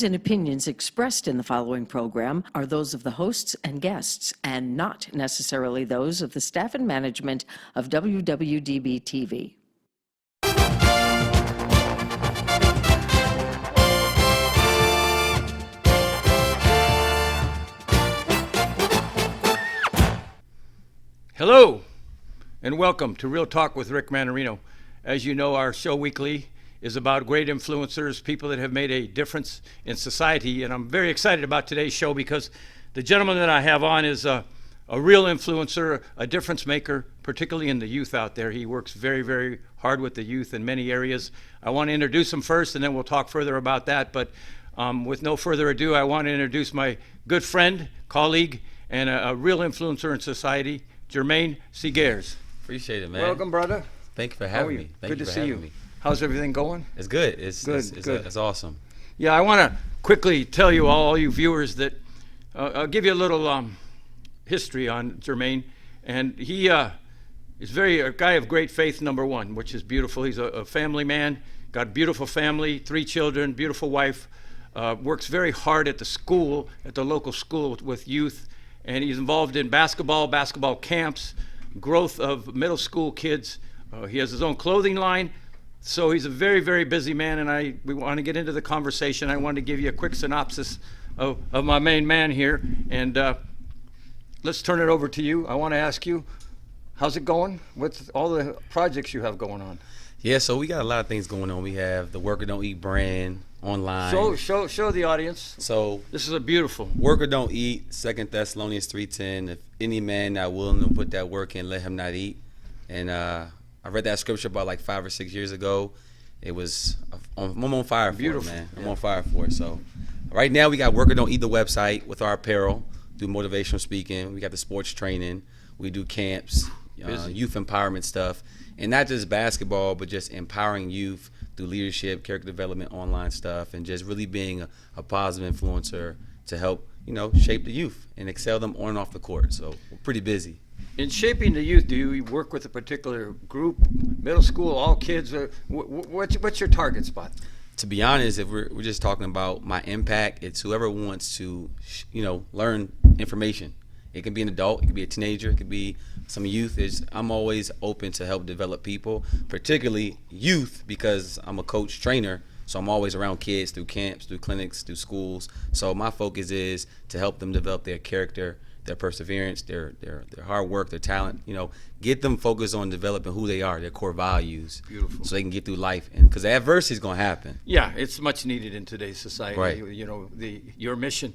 views and opinions expressed in the following program are those of the hosts and guests, and not necessarily those of the staff and management of WWDB-TV. Hello, and welcome to Real Talk with Rick Manrino. As you know, our show weekly is about great influencers, people that have made a difference in society, and I'm very excited about today's show because the gentleman that I have on is a real influencer, a difference maker, particularly in the youth out there. He works very, very hard with the youth in many areas. I want to introduce him first, and then we'll talk further about that, but with no further ado, I want to introduce my good friend, colleague, and a real influencer in society, Jermaine Seagears. Appreciate it, man. Welcome, brother. Thank you for having me. Good to see you. How's everything going? It's good. It's good. It's awesome. Yeah, I want to quickly tell you, all you viewers, that I'll give you a little history on Jermaine. And he is a guy of great faith, number one, which is beautiful. He's a family man, got a beautiful family, 3 children, beautiful wife, works very hard at the school, at the local school with youth. And he's involved in basketball camps, growth of middle school kids. He has his own clothing line. So he's a very, very busy man, and we want to get into the conversation. I wanted to give you a quick synopsis of my main man here, and let's turn it over to you. I want to ask you, how's it going with all the projects you have going on? Yeah, so we got a lot of things going on. We have the Work or Don't Eat brand online. Show the audience. So this is a beautiful. Work or don't eat, 2 Thessalonians 3:10. If any man not willing to put that work in, let him not eat. And I read that scripture about like 5 or 6 years ago. It was, I'm on fire for beautiful. it, man. I'm on fire for it. So right now we got Work or Don't Eat the website with our apparel, do motivational speaking. We got the sports training. We do camps, youth empowerment stuff. And not just basketball, but just empowering youth through leadership, character development, online stuff, and just really being a positive influencer to help, shape the youth and excel them on and off the court. So we're pretty busy. In shaping the youth, do you work with a particular group, middle school, all kids? What's your target spot? To be honest, if we're just talking about my impact, it's whoever wants to, learn information. It can be an adult, it can be a teenager, it could be some youth. I'm always open to help develop people, particularly youth, because I'm a coach trainer. So I'm always around kids through camps, through clinics, through schools. So my focus is to help them develop their character, their perseverance, their hard work, their talent, get them focused on developing who they are, their core values. Beautiful. So they can get through life, and because adversity is going to happen. Yeah, it's much needed in today's society. Right. Your mission.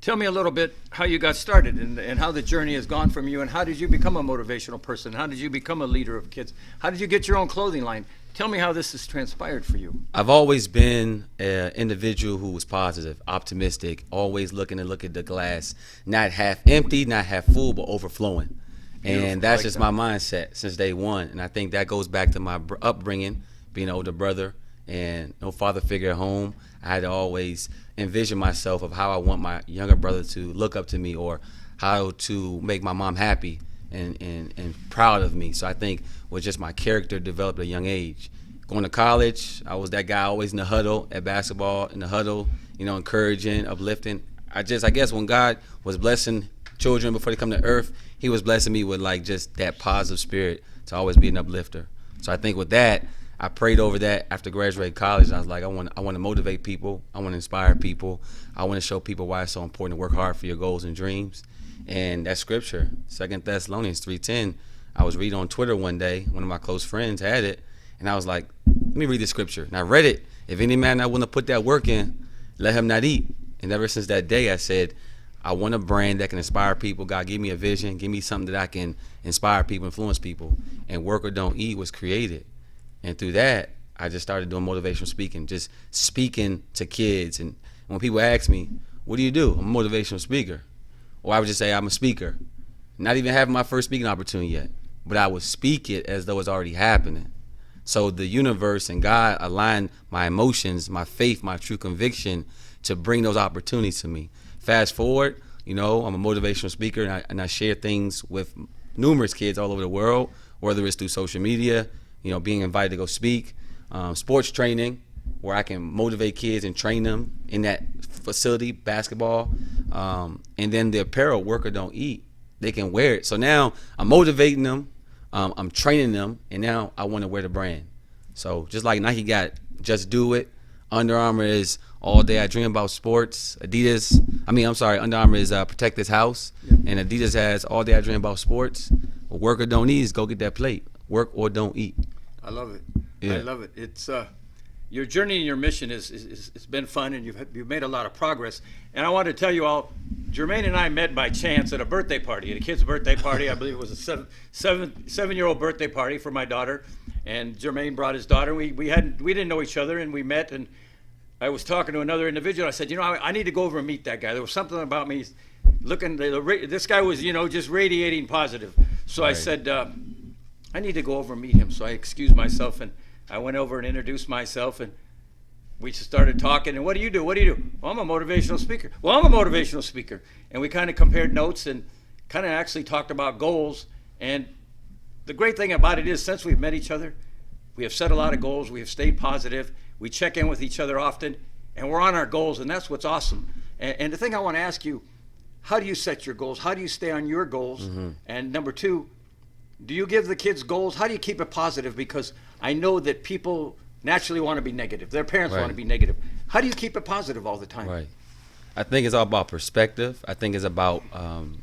Tell me a little bit how you got started and how the journey has gone from you, and how did you become a motivational person? How did you become a leader of kids? How did you get your own clothing line? Tell me how this has transpired for you. I've always been an individual who was positive, optimistic, always looking to look at the glass, not half empty, not half full, but overflowing. Beautiful. And that's just my mindset since day one. And I think that goes back to my upbringing, being an older brother and no father figure at home. I had to always envision myself of how I want my younger brother to look up to me, or how to make my mom happy and proud of me. So I think with just my character developed at a young age. Going to college, I was that guy always in the huddle at basketball, in the huddle, encouraging, uplifting. I guess when God was blessing children before they come to earth, he was blessing me with like just that positive spirit to always be an uplifter. So I think with that, I prayed over that after graduating college. And I was like, I want to motivate people. I want to inspire people. I want to show people why it's so important to work hard for your goals and dreams. And that scripture, 2 Thessalonians 3:10, I was reading on Twitter one day. One of my close friends had it. And I was like, let me read the scripture. And I read it. If any man not willing to put that work in, let him not eat. And ever since that day, I said, I want a brand that can inspire people. God, give me a vision. Give me something that I can inspire people, influence people. And Work or Don't Eat was created. And through that, I just started doing motivational speaking, just speaking to kids. And when people ask me, what do you do? I'm a motivational speaker. Or I would just say I'm a speaker. Not even having my first speaking opportunity yet. But I would speak it as though it's already happening. So the universe and God aligned my emotions, my faith, my true conviction to bring those opportunities to me. Fast forward, I'm a motivational speaker, and I share things with numerous kids all over the world, whether it's through social media, being invited to go speak, sports training, where I can motivate kids and train them in that facility, basketball. And then the apparel, work or don't eat, they can wear it. So now I'm motivating them, I'm training them, and now I want to wear the brand. So just like Nike got Just Do It, Under Armour is All Day I Dream About Sports. Under Armour is Protect This House. And Adidas has All Day I Dream About Sports. Well, work or don't eat is go get that plate. Work or don't eat. I love it. Yeah. I love it. It's your journey and your mission has been fun, and you've made a lot of progress. And I want to tell you all, Jermaine and I met by chance at a birthday party, at a kid's birthday party. I believe it was a seven-year-old birthday party for my daughter. And Jermaine brought his daughter. We didn't know each other, and we met. And I was talking to another individual. I said, I need to go over and meet that guy. There was something about me looking. This guy was, just radiating positive. So I said, I need to go over and meet him. So I excused myself, and I went over and introduced myself, and we just started talking. And what do you do? What do you do? Well, I'm a motivational speaker. Well, I'm a motivational speaker. And we kind of compared notes and kind of actually talked about goals. And the great thing about it is, since we've met each other, we have set a lot of goals. We have stayed positive. We check in with each other often, and we're on our goals, and that's what's awesome. And the thing I want to ask you, how do you set your goals? How do you stay on your goals? And number two, do you give the kids goals? How do you keep it positive? Because I know that people naturally want to be negative. Their parents want to be negative. How do you keep it positive all the time? Right. I think it's all about perspective. I think it's about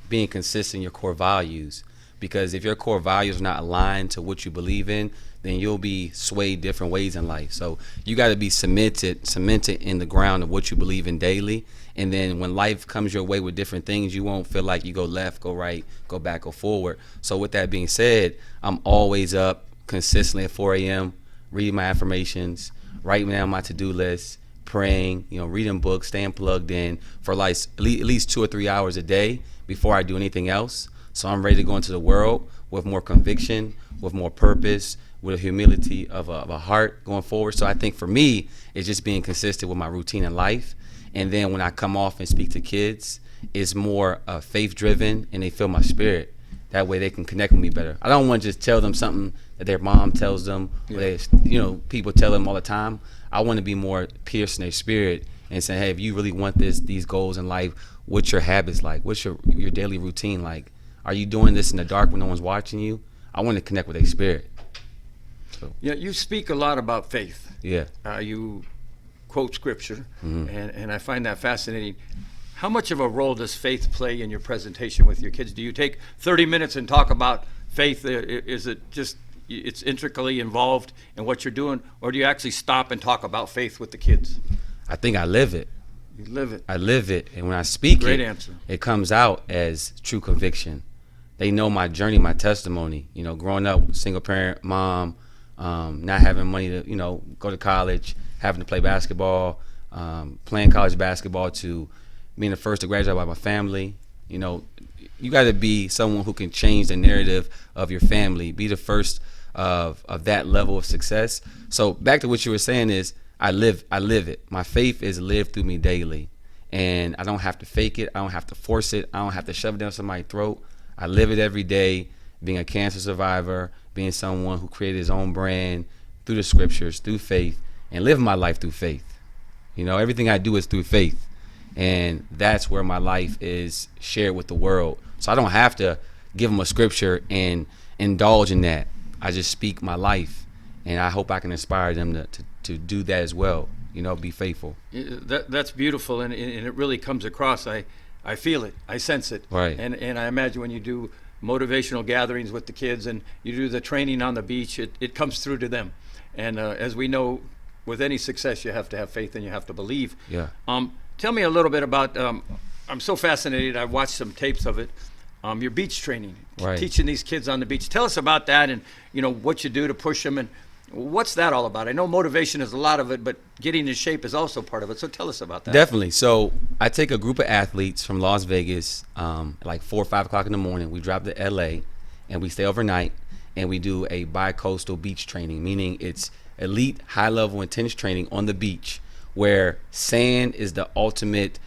being consistent in your core values. Because if your core values are not aligned to what you believe in, then you'll be swayed different ways in life. So you got to be cemented in the ground of what you believe in daily. And then when life comes your way with different things, you won't feel like you go left, go right, go back, go forward. So with that being said, I'm always up consistently at 4 a.m., reading my affirmations, writing down my to-do list, praying, reading books, staying plugged in for like at least 2 or 3 hours a day before I do anything else. So I'm ready to go into the world with more conviction, with more purpose, with a humility of a heart going forward. So I think for me, it's just being consistent with my routine in life. And then when I come off and speak to kids, it's more faith-driven, and they feel my spirit. That way they can connect with me better. I don't want to just tell them something that their mom tells them, or people tell them all the time. I want to be more piercing their spirit and say, hey, if you really want these goals in life, what's your habits like? What's your daily routine like? Are you doing this in the dark when no one's watching you? I want to connect with their spirit. So. Yeah, you speak a lot about faith. Yeah. You quote scripture, and I find that fascinating. How much of a role does faith play in your presentation with your kids? Do you take 30 minutes and talk about faith? Is it just it's intricately involved in what you're doing, or do you actually stop and talk about faith with the kids? I think I live it. You live it. I live it, and when I speak Great answer. It comes out as true conviction. They know my journey, my testimony. Growing up, single parent, mom, not having money to, go to college, having to play basketball, playing college basketball, to being the first to graduate by my family. You got to be someone who can change the narrative of your family, be the first of that level of success. So back to what you were saying is, I live it. My faith is lived through me daily, and I don't have to fake it. I don't have to force it. I don't have to shove it down somebody's throat. I live it every day, being a cancer survivor, being someone who created his own brand through the scriptures, through faith, and living my life through faith. Everything I do is through faith, and that's where my life is shared with the world. So I don't have to give them a scripture and indulge in that. I just speak my life, and I hope I can inspire them to do that as well. Be faithful. That's beautiful, and it really comes across. I feel it. I sense it. Right. And I imagine when you do motivational gatherings with the kids and you do the training on the beach, it comes through to them. And as we know, with any success, you have to have faith and you have to believe. Yeah. Tell me a little bit about, I'm so fascinated, I watched some tapes of it, your beach training, right. Teaching these kids on the beach. Tell us about that and, what you do to push them, and what's that all about? I know motivation is a lot of it, but getting in shape is also part of it. So tell us about that. Definitely. So I take a group of athletes from Las Vegas, like 4 or 5 o'clock in the morning. We drive to LA and we stay overnight, and we do a bi-coastal beach training, meaning it's elite, high-level, intense training on the beach, where sand is the ultimate,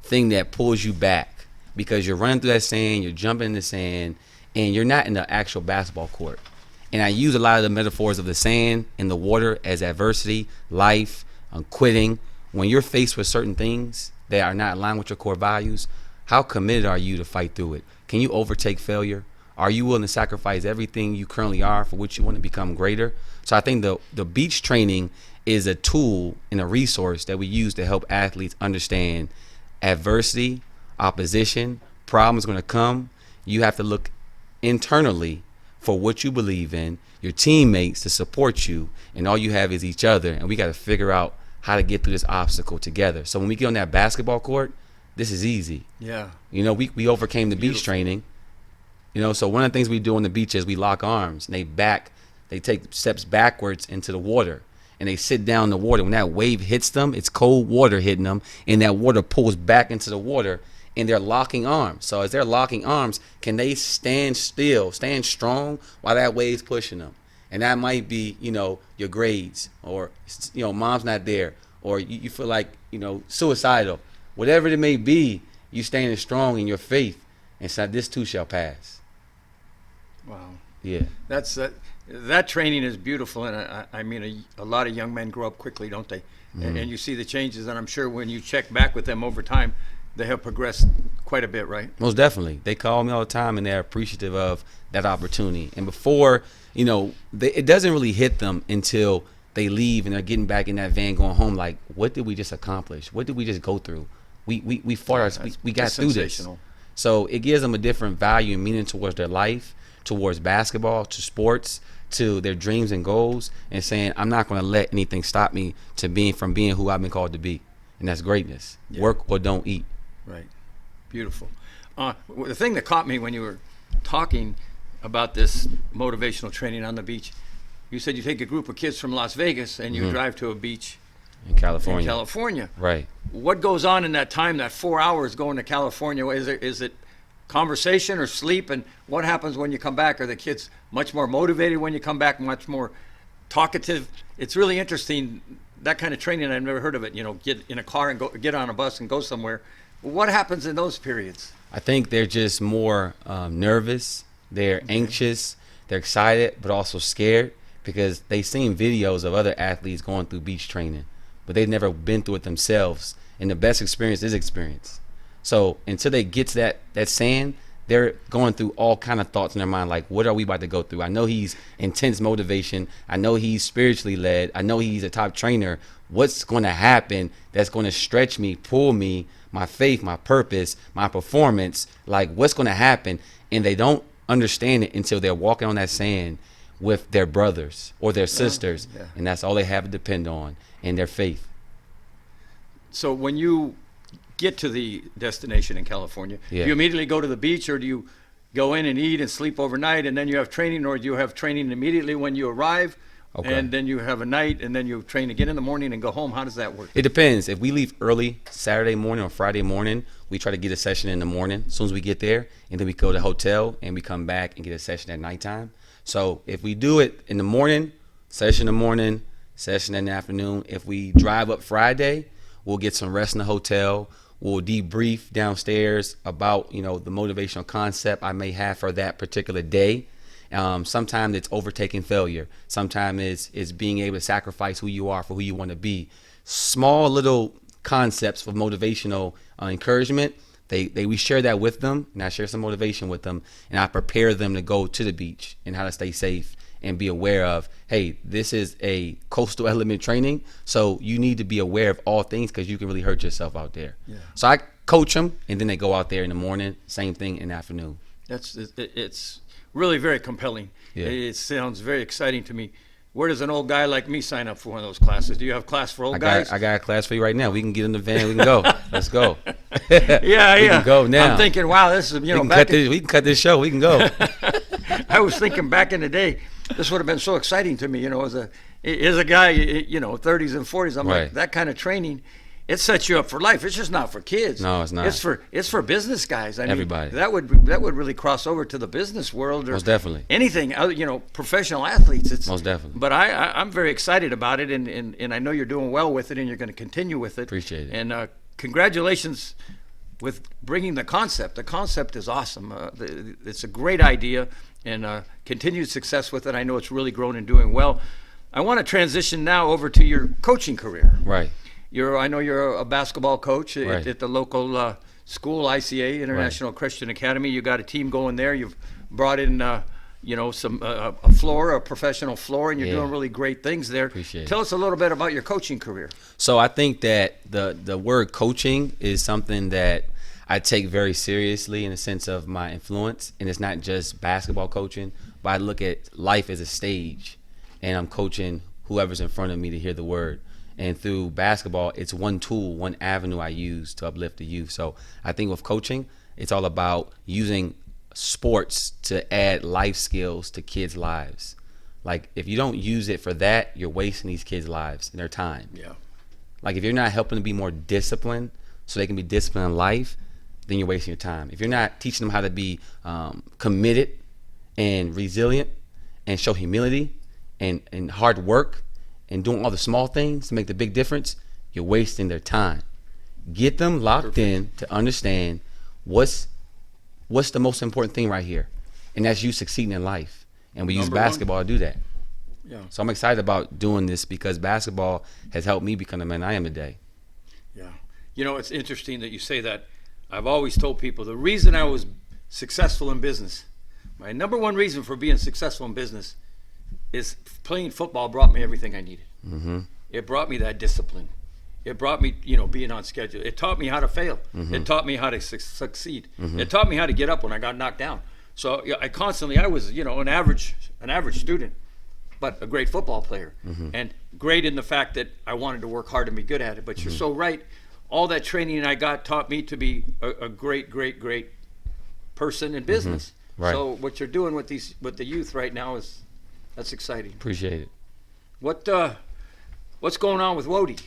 thing that pulls you back, because you're running through that sand, you're jumping in the sand, and you're not in the actual basketball court. And I use a lot of the metaphors of the sand and the water as adversity, life, quitting. When you're faced with certain things that are not aligned with your core values, how committed are you to fight through it? Can you overtake failure? Are you willing to sacrifice everything you currently are for which you want to become greater? So I think the beach training is a tool and a resource that we use to help athletes understand adversity, opposition, problems going to come. You have to look internally for what you believe in, your teammates to support you, and all you have is each other, and we got to figure out how to get through this obstacle together. So when we get on that basketball court, this is easy. Yeah. You know, we overcame the beach training. You know, so one of the things we do on the beach is we lock arms, and they take steps backwards into the water, and they sit down in the water. When that wave hits them, it's cold water hitting them, and that water pulls back into the water, and they're locking arms. So as they're locking arms, can they stand still, stand strong while that wave's pushing them? And that might be, you know, your grades, or, you know, mom's not there, or you feel like, you know, suicidal. Whatever it may be, you standing strong in your faith, and so this too shall pass. Wow. Yeah. That training is beautiful, and I mean, a lot of young men grow up quickly, don't they? Mm-hmm. And you see the changes, and I'm sure when you check back with them over time, they have progressed quite a bit, right? Most definitely. They call me all the time, and they're appreciative of that opportunity. And before, you know, it doesn't really hit them until they leave and they're getting back in that van going home. Like, what did we just accomplish? What did we just go through? We fought. We got through this. So it gives them a different value and meaning towards their life, towards basketball, to sports, to their dreams and goals, and saying, I'm not going to let anything stop me from being who I've been called to be, and that's greatness. Yeah. Work or don't eat. Right. Beautiful. The thing that caught me when you were talking about this motivational training on the beach, you said you take a group of kids from Las Vegas and you drive to a beach in California. Right. What goes on in that time, that 4 hours going to California? Is it conversation or sleep? And what happens when you come back? Are the kids much more motivated when you come back, much more talkative? It's really interesting, that kind of training. I've never heard of it. You know, get in a car and get on a bus and go somewhere. What happens in those periods? I think they're just more nervous. They're anxious. They're excited, but also scared, because they've seen videos of other athletes going through beach training, but they've never been through it themselves. And the best experience is experience. So until they get to that sand, they're going through all kind of thoughts in their mind, like, what are we about to go through? I know he's intense motivation. I know he's spiritually led. I know he's a top trainer. What's going to happen that's going to stretch me, pull me, my faith, my purpose, my performance? Like, what's going to happen? And they don't understand it until they're walking on that sand with their brothers or their sisters, and that's all they have to depend on, and their faith. So when you get to the destination in California, do you immediately go to the beach, or do you go in and eat and sleep overnight and then you have training, or do you have training immediately when you arrive? Okay. And then you have a night, and then you train again in the morning and go home? How does that work? It depends. If we leave early Saturday morning or Friday morning, we try to get a session in the morning as soon as we get there, and then we go to the hotel and we come back and get a session at nighttime. So if we do it in the morning, session in the morning, session in the afternoon. If we drive up Friday, we'll get some rest in the hotel. We'll debrief downstairs about, you know, the motivational concept I may have for that particular day. Sometimes it's overtaking failure. Sometimes it's being able to sacrifice who you are for who you want to be. Small little concepts for motivational encouragement. We share that with them, and I share some motivation with them, and I prepare them to go to the beach and how to stay safe and be aware of, hey, this is a coastal element training, so you need to be aware of all things, because you can really hurt yourself out there. Yeah. So I coach them, and then they go out there in the morning, same thing in the afternoon. It's really very compelling. Yeah. It sounds very exciting to me. Where does an old guy like me sign up for one of those classes? Do you have a class for old guys? I got a class for you right now. We can get in the van. We can go. Let's go. Yeah. We can go now. I'm thinking, wow, this is, we can cut this show. We can go. I was thinking back in the day, this would have been so exciting to me, you know, as a guy, you know, 30s and 40s. I'm like, that kind of training, it sets you up for life. It's just not for kids. No, it's not. It's for business guys. I mean, everybody. That would really cross over to the business world, or most definitely anything. You know, professional athletes. It's most definitely. But I'm very excited about it, and I know you're doing well with it, and you're going to continue with it. Appreciate it. And congratulations with bringing the concept. The concept is awesome. It's a great idea. and continued success with it. I know it's really grown and doing well. I want to transition now over to your coaching career. Right. I know you're a basketball coach Right. at the local school, ICA, International Christian Academy. You got a team going there. You've brought in, some a professional floor, and you're Yeah. doing really great things there. Appreciate it. Tell us a little bit about your coaching career. So I think that the word coaching is something that I take very seriously in the sense of my influence, and it's not just basketball coaching, but I look at life as a stage, and I'm coaching whoever's in front of me to hear the word. And through basketball, it's one tool, one avenue I use to uplift the youth. So I think with coaching, it's all about using sports to add life skills to kids' lives. Like, if you don't use it for that, you're wasting these kids' lives and their time. Yeah. Like, if you're not helping them be more disciplined so they can be disciplined in life, then you're wasting your time. If you're not teaching them how to be committed and resilient and show humility and hard work and doing all the small things to make the big difference, you're wasting their time. Get them locked in to understand what's the most important thing right here, and that's you succeeding in life. And we use Number one. basketball to do that. Yeah. So I'm excited about doing this because basketball has helped me become the man I am today. Yeah. It's interesting that you say that. I've always told people the reason I was successful in business, my number one reason for being successful in business, is playing football brought me everything I needed. Mm-hmm. It brought me that discipline. It brought me, being on schedule. It taught me how to fail. Mm-hmm. It taught me how to succeed. Mm-hmm. It taught me how to get up when I got knocked down. So I was, an average student, but a great football player, Mm-hmm. and great in the fact that I wanted to work hard and be good at it. But you're so right. All that training I got taught me to be a great, great, great person in business. Right. So what you're doing with the youth right now that's exciting. Appreciate it. What's going on with WWD?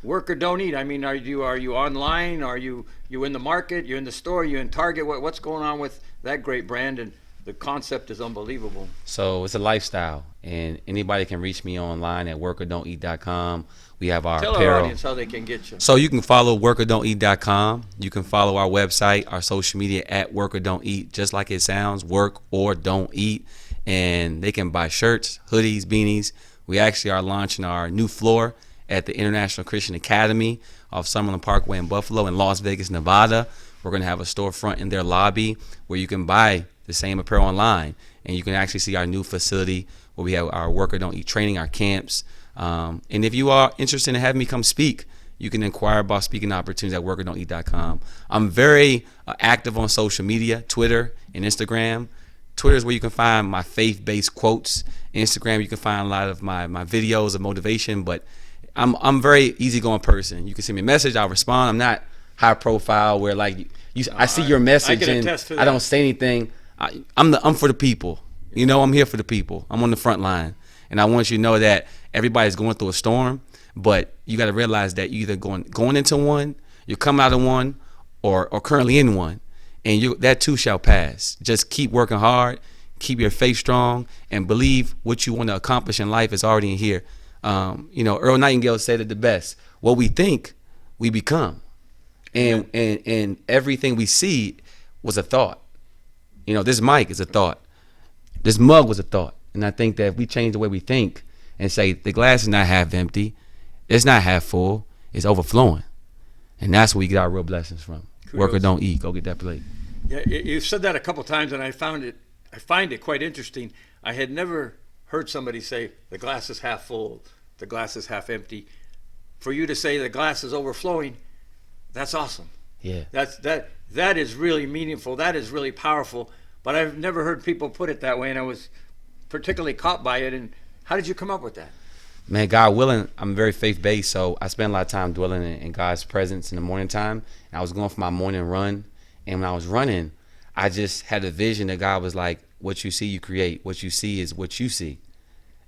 Work or don't eat? I mean, are you online? Are you in the market? You in the store? You in Target? What's going on with that great brand? And the concept is unbelievable. So it's a lifestyle, and anybody can reach me online at workordon'teat.com. We have our Tell apparel. our audience how they can get you. So you can follow workordon'teat.com. You can follow our website, our social media at workordon'teat, just like it sounds, work or don't eat. And they can buy shirts, hoodies, beanies. We actually are launching our new floor at the International Christian Academy off Summerlin Parkway in Buffalo in Las Vegas, Nevada. We're going to have a storefront in their lobby where you can buy the same apparel online, and you can actually see our new facility where we have our Work or Don't Eat training, our camps. And if you are interested in having me come speak, you can inquire about speaking opportunities at workordon'teat.com. I'm very active on social media, Twitter and Instagram. Twitter is where you can find my faith-based quotes. Instagram, you can find a lot of my videos of motivation, but I'm a very easygoing person. You can send me a message, I'll respond. I'm not high profile where I see your message can and attest to I that. don't say anything. I'm for the people. I'm here for the people. I'm on the front line. And I want you to know that everybody's going through a storm, but you got to realize that you're either going into one, you're coming out of one, or currently in one. And that too shall pass. Just keep working hard, keep your faith strong, and believe what you want to accomplish in life is already in here. Earl Nightingale said it the best. What we think, we become. And everything we see was a thought. This mic is a thought. This mug was a thought. And I think that if we change the way we think and say the glass is not half empty, it's not half full, it's overflowing. And that's where we get our real blessings from. Kudos. Work or don't eat. Go get that plate. Yeah, you've said that a couple times, and I find it quite interesting. I had never heard somebody say the glass is half full, the glass is half empty. For you to say the glass is overflowing, that's awesome. Yeah. That is really meaningful. That is really powerful. But I've never heard people put it that way, and I was particularly caught by it. And how did you come up with that? Man, God willing, I'm very faith-based, so I spend a lot of time dwelling in God's presence in the morning time. And I was going for my morning run, and when I was running, I just had a vision that God was like, what you see, you create. What you see is what you see.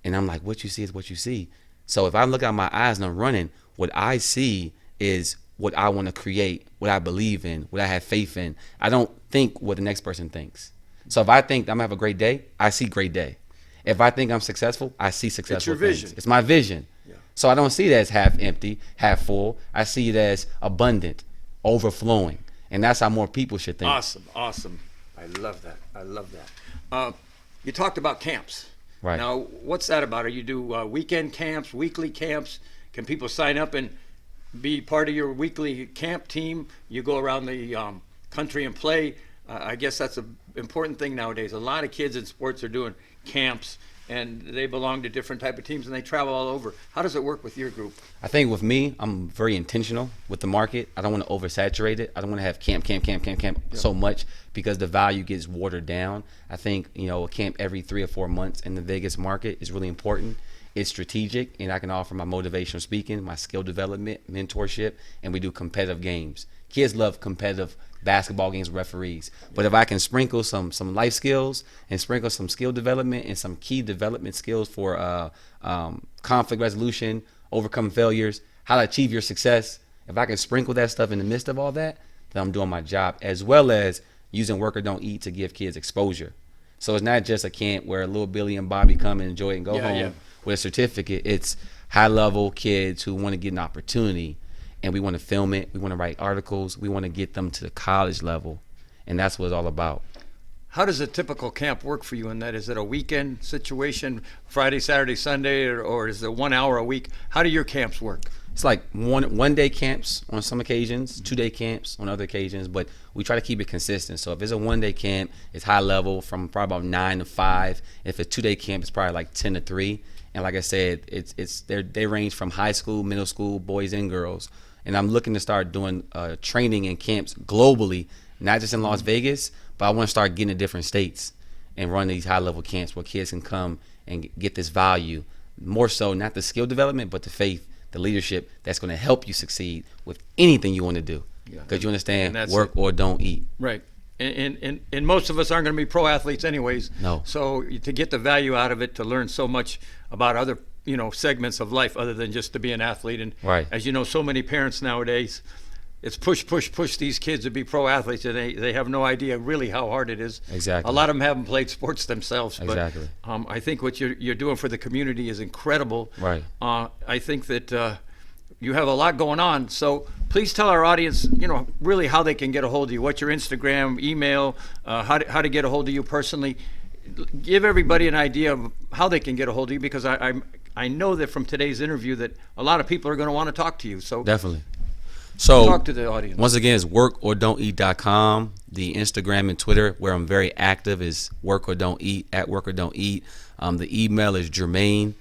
And I'm like, what you see is what you see. So if I look out my eyes and I'm running, what I see is what I want to create, what I believe in, what I have faith in. I don't think what the next person thinks. So if I think I'm going to have a great day, I see great day. If I think I'm successful, I see successful It's your things. vision. It's my vision. Yeah. So I don't see it as half empty, half full. I see it as abundant, overflowing. And that's how more people should think. Awesome. I love that. you talked about camps. Right. Now, what's that about? Are you do weekend camps, weekly camps? Can people sign up and be part of your weekly camp team? You go around the country and play. I guess that's an important thing nowadays. A lot of kids in sports are doing camps, and they belong to different type of teams, and they travel all over. How does it work with your group? I think with me, I'm very intentional with the market. I don't want to oversaturate it. I don't want to have camp so much because the value gets watered down. I think, a camp every 3 or 4 months in the Vegas market is really important. It's strategic, and I can offer my motivational speaking, my skill development, mentorship, and we do competitive games. Kids love competitive basketball games with referees. But if I can sprinkle some life skills and sprinkle some skill development and some key development skills for conflict resolution, overcoming failures, how to achieve your success, if I can sprinkle that stuff in the midst of all that, then I'm doing my job, as well as using Work or Don't Eat to give kids exposure. So it's not just a camp where little Billy and Bobby come and enjoy it and go home with a certificate. It's high-level kids who want to get an opportunity, and we want to film it. We want to write articles. We want to get them to the college level, and that's what it's all about. How does a typical camp work for you in that? Is it a weekend situation, Friday, Saturday, Sunday, or is it 1 hour a week? How do your camps work? It's like one day camps on some occasions, 2-day camps on other occasions, but we try to keep it consistent. So if it's a 1-day camp, it's high level from probably about 9 to 5. If it's a 2-day camp, it's probably like 10 to 3. And like I said, they range from high school, middle school, boys and girls. And I'm looking to start doing training in camps globally, not just in Las Vegas, but I want to start getting to different states and run these high-level camps where kids can come and get this value, more so not the skill development, but the faith, the leadership that's going to help you succeed with anything you want to do. Because you understand, work or don't eat. Right. And most of us aren't going to be pro athletes anyways. No. So to get the value out of it, to learn so much about other segments of life other than just to be an athlete. And right. As you know, so many parents nowadays, it's push these kids to be pro athletes, and they have no idea really how hard it is. Exactly. A lot of them haven't played sports themselves. Exactly. But I think what you're doing for the community is incredible. Right. I think that you have a lot going on. So please tell our audience, really how they can get a hold of you. What's your Instagram, email, how to get a hold of you personally. Give everybody an idea of how they can get a hold of you, because I know that from today's interview that a lot of people are going to want to talk to you. So definitely. So talk to the audience. Once again, it's workordon'teat.com. The Instagram and Twitter where I'm very active is Work or Don't Eat, at Work or Don't Eat. The email is Jermaine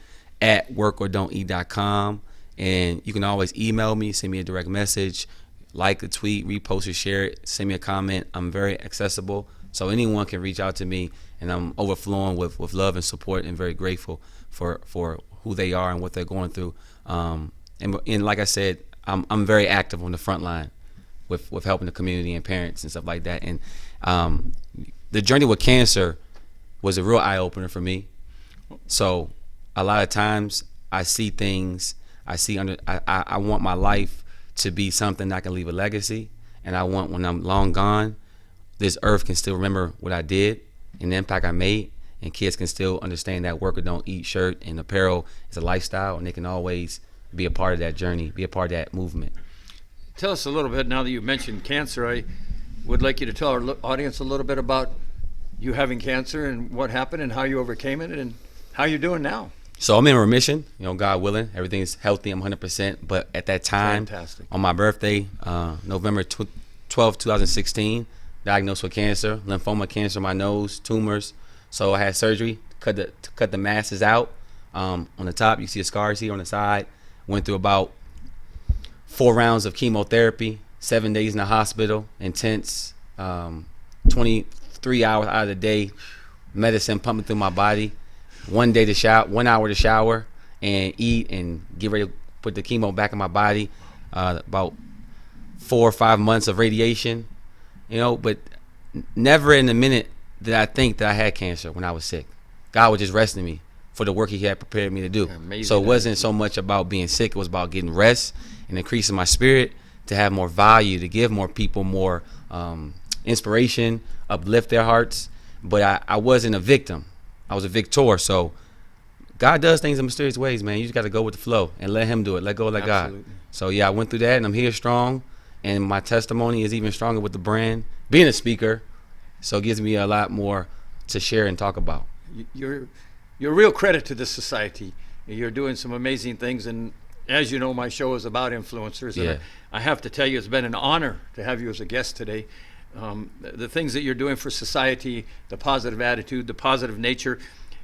at workordon'teat.com. And you can always email me, send me a direct message, like a tweet, repost or share it, send me a comment. I'm very accessible, so anyone can reach out to me, and I'm overflowing with love and support, and very grateful for who they are and what they're going through. And like I said, I'm very active on the front line with helping the community and parents and stuff like that. And the journey with cancer was a real eye-opener for me. So a lot of times I see things, I want my life to be something that I can leave a legacy, and I want, when I'm long gone, this earth can still remember what I did and the impact I made, and kids can still understand that Work or Don't Eat shirt and apparel is a lifestyle, and they can always be a part of that journey, be a part of that movement. Tell us a little bit, now that you mentioned cancer, I would like you to tell our audience a little bit about you having cancer and what happened and how you overcame it and how you're doing now. So I'm in remission, God willing. Everything's healthy, I'm 100%. But at that time, fantastic, on my birthday, November 12, 2016, diagnosed with cancer, lymphoma cancer in my nose, tumors. So I had surgery, cut the masses out. On the top, you see the scars here on the side. Went through about 4 rounds of chemotherapy, 7 days in the hospital, intense, 23 hours out of the day, medicine pumping through my body. 1 hour to shower and eat and get ready to put the chemo back in my body. About 4 or 5 months of radiation, but never in a minute did I think that I had cancer when I was sick. God was just resting me for the work he had prepared me to do. Amazing. So it wasn't so much about being sick, it was about getting rest and increasing my spirit to have more value, to give more people more inspiration, uplift their hearts. But I wasn't a victim. I was a victor. So God does things in mysterious ways, man. You just got to go with the flow and let him do it. Let go, let God. So yeah, I went through that, and I'm here strong. And my testimony is even stronger with the brand, being a speaker. So it gives me a lot more to share and talk about. you're a real credit to this society. You're doing some amazing things, and as you know, my show is about influencers. Yeah. And I have to tell you, it's been an honor to have you as a guest today. The things that you're doing for society, the positive attitude, the positive nature.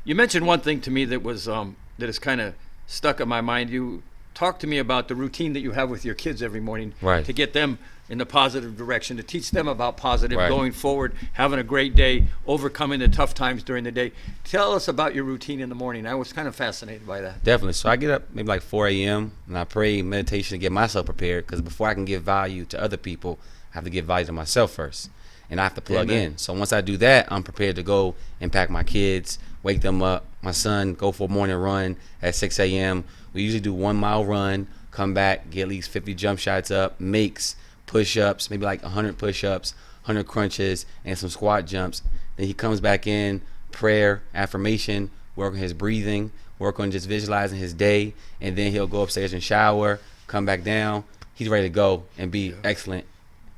You mentioned one thing to me that was that is kind of stuck in my mind. You talked to me about the routine that you have with your kids every morning, Right. to get them in the positive direction, to teach them about positive, Right. going forward, having a great day, overcoming the tough times during the day. Tell us about your routine in the morning. I was kind of fascinated by that. Definitely. So I get up maybe like 4 a.m. and I pray meditation to get myself prepared, because before I can give value to other people, I have to give value to myself first. And I have to plug Amen. in. So once I do that, I'm prepared to go impact my kids, wake them up. My son go for a morning run at 6 a.m. We usually do 1 mile run, come back, get at least 50 jump shots up, makes, push-ups, maybe like 100 push-ups, 100 crunches, and some squat jumps. Then he comes back in, prayer, affirmation, work on his breathing, work on just visualizing his day, and then he'll go upstairs and shower, come back down. He's ready to go and be excellent,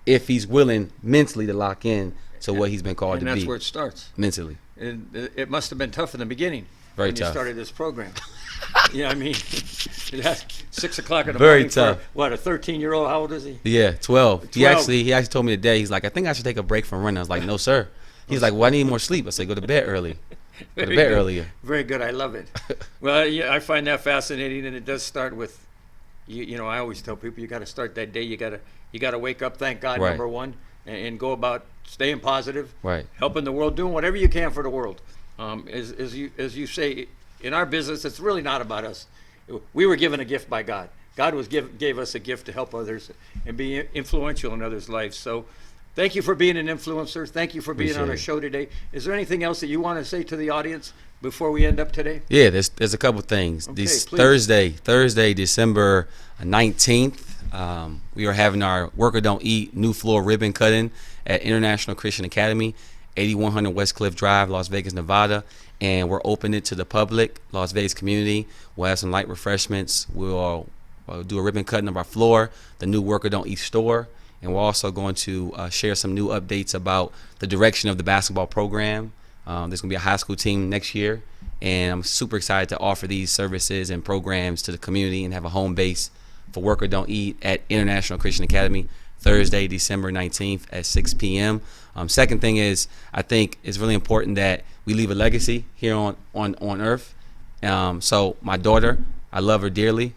if he's willing mentally to lock in to what he's been called And to be. that's where it starts. Mentally. And it must have been tough in the beginning Very when tough. you started this program. Yeah, I mean, that's 6 o'clock in the Very morning tough. for, what, a 13-year-old? How old is he? Yeah, 12. He 12. actually told me today, he's like, I think I should take a break from running. I was like, no, sir. He's like, well, I need more sleep. I said, go to bed early. Go to Very bed good. earlier. Very good. I love it. Well, yeah, I find that fascinating, and it does start with, you know, I always tell people you got to start that day. You got to wake up, thank God, Right. number one, and go about staying positive, Right. helping the world, doing whatever you can for the world. As you say, in our business, it's really not about us. We were given a gift by God. God gave us a gift to help others and be influential in others' lives. So thank you for being an influencer. Thank you for being on Appreciate our it. show today. Is there anything else that you want to say to the audience before we end up today? Yeah, there's a couple things. Okay, This please. Thursday, December 19th, we are having our Work or Don't Eat new floor ribbon cutting at International Christian Academy, 8100 West Cliff Drive, Las Vegas, Nevada. And we're opening it to the public, Las Vegas community. We'll have some light refreshments. We'll do a ribbon cutting of our floor, the new Work or Don't Eat store. And we're also going to share some new updates about the direction of the basketball program. There's going to be a high school team next year. And I'm super excited to offer these services and programs to the community and have a home base for Work or Don't Eat at International Christian Academy, Thursday, December 19th at 6 p.m. Second thing is, I think it's really important that we leave a legacy here on earth. So my daughter, I love her dearly.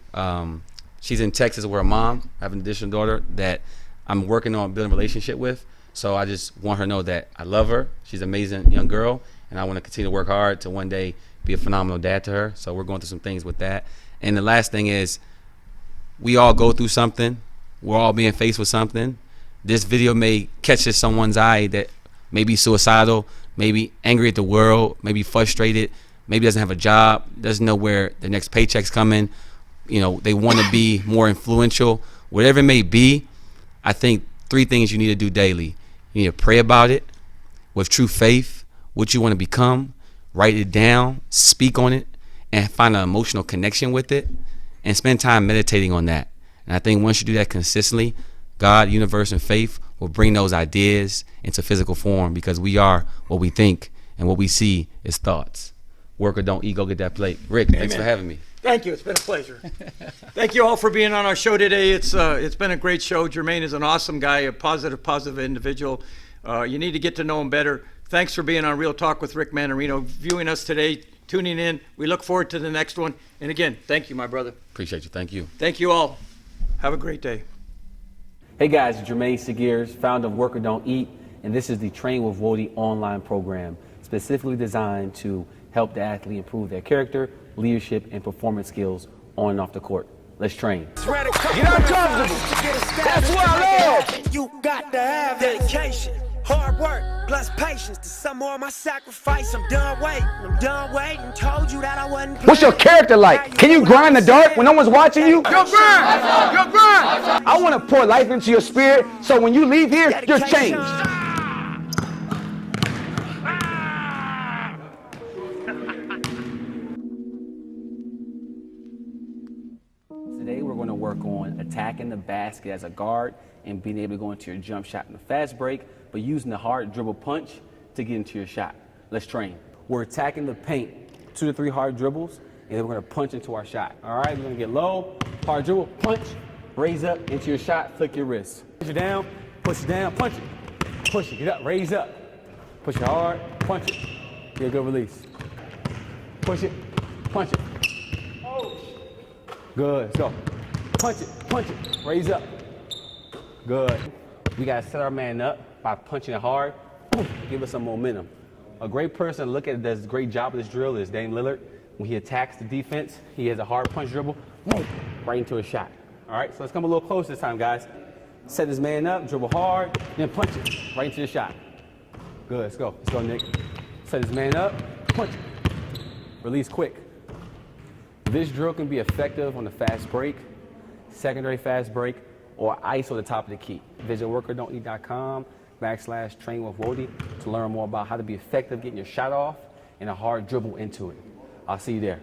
She's in Texas with her mom. I have an additional daughter that I'm working on building a relationship with. So I just want her to know that I love her. She's an amazing young girl, and I want to continue to work hard to one day be a phenomenal dad to her. So we're going through some things with that. And the last thing is, we all go through something. We're all being faced with something. This video may catch someone's eye that may be suicidal, maybe angry at the world, maybe frustrated, maybe doesn't have a job, doesn't know where the next paycheck's coming. You know, they want to be more influential. Whatever it may be, I think 3 things you need to do daily. You need to pray about it with true faith, what you want to become, write it down, speak on it, and find an emotional connection with it, and spend time meditating on that. And I think once you do that consistently, God, universe, and faith will bring those ideas into physical form, because we are what we think, and what we see is thoughts. Work or don't eat, go get that plate. Rick, thanks for having me. Thank you. It's been a pleasure. Thank you all for being on our show today. It's been a great show. Jermaine is an awesome guy, a positive individual. You need to get to know him better. Thanks for being on Real Talk with Rick Manrino, viewing us today, tuning in. We look forward to the next one. And again, thank you, my brother. Appreciate you. Thank you. Thank you all. Have a great day. Hey guys, it's Jermaine Seagears, founder of Work or Don't Eat, and this is the Train with Wody online program, specifically designed to help the athlete improve their character, leadership, and performance skills on and off the court. Let's train. Get uncomfortable. That's what I love. You got to have dedication, hard work, plus patience. To some more of my sacrifice, I'm done waiting. Told you that I wasn't playing. What's your character like? Can you grind in the dark when no one's watching you? Your grind! Your grind! I want to pour life into your spirit so when you leave here, you're changed. Today we're going to work on attacking the basket as a guard and being able to go into your jump shot in the fast break, but using the hard dribble punch to get into your shot. Let's train. We're attacking the paint, 2 to 3 hard dribbles, and then we're gonna punch into our shot. All right, we're gonna get low, hard dribble, punch, raise up into your shot, flick your wrist. Push it down, punch it. Push it, get up, raise up. Push it hard, punch it. Get a good release. Push it, punch it. Good, let's go. Punch it, raise up. Good. We gotta set our man up by punching it hard. Give us some momentum. A great person to look at that does a great job of this drill is Dame Lillard. When he attacks the defense, he has a hard punch dribble, right into a shot. All right, so let's come a little closer this time, guys. Set this man up, dribble hard, then punch it right into the shot. Good, let's go. Let's go, Nick. Set this man up, punch it. Release quick. This drill can be effective on the fast break, secondary fast break, or ice on the top of the key. Visit workerdon'teat.com/trainwithwody to learn more about how to be effective getting your shot off and a hard dribble into it. I'll see you there.